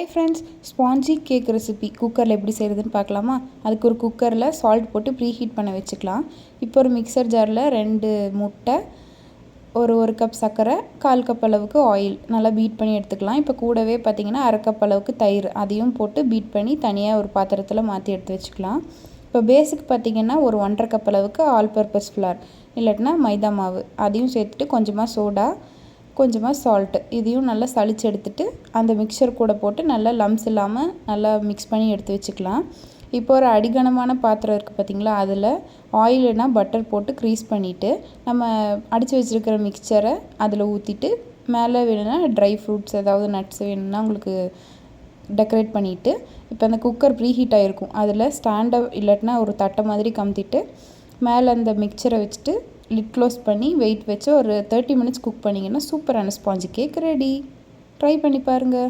Hi friends, spongy cake recipe குக்கரில் எப்படி செய்கிறதுன்னு பார்க்கலாமா? அதுக்கு ஒரு குக்கரில் சால்ட் போட்டு ப்ரீ ஹீட் பண்ண வச்சுக்கலாம். இப்போ ஒரு மிக்சர் ஜாரில் 2 முட்டை, ஒரு கப் சர்க்கரை, 1/4 கப் அளவுக்கு ஆயில் நல்லா பீட் பண்ணி எடுத்துக்கலாம். இப்போ கூடவே பார்த்திங்கன்னா 1/2 கப் அளவுக்கு தயிர் அதையும் போட்டு பீட் பண்ணி தனியாக ஒரு பாத்திரத்தில் மாற்றி எடுத்து வச்சுக்கலாம். இப்போ பேஸுக்கு பார்த்திங்கன்னா ஒரு 1/2 கப் அளவுக்கு ஆல் பர்பஸ் ஃப்ளார் இல்லாட்டினா மைதா மாவு அதையும் சேர்த்துட்டு கொஞ்சமாக சோடா, கொஞ்சமாக சால்ட்டு இதையும் நல்லா சளிச்சு எடுத்துகிட்டு அந்த மிக்சர் கூட போட்டு நல்லா லம்ஸ் இல்லாமல் நல்லா மிக்ஸ் பண்ணி எடுத்து வச்சுக்கலாம். இப்போ ஒரு அடிகனமான பாத்திரம் இருக்குது பார்த்திங்களா, அதில் ஆயில்னா பட்டர் போட்டு க்ரீஸ் பண்ணிவிட்டு நம்ம அடித்து வச்சுருக்கிற மிக்சரை அதில் ஊற்றிட்டு மேலே வேணும்னா ட்ரை ஃப்ரூட்ஸ் ஏதாவது நட்ஸ் வேணும்னா உங்களுக்கு டெக்கரேட் பண்ணிவிட்டு இப்போ அந்த குக்கர் ப்ரீ ஹீட் ஆகிருக்கும் அதில் ஸ்டாண்டை இல்லாட்டினா ஒரு தட்டை மாதிரி கமுத்திட்டு மேலே அந்த மிக்சரை வச்சுட்டு லிட் க்ளோஸ் பண்ணி வெயிட் வச்சு ஒரு 30 மினிட்ஸ் குக் பண்ணிங்கன்னா சூப்பரான ஸ்பாஞ்சி கேக் ரெடி. ட்ரை பண்ணி பாருங்கள்.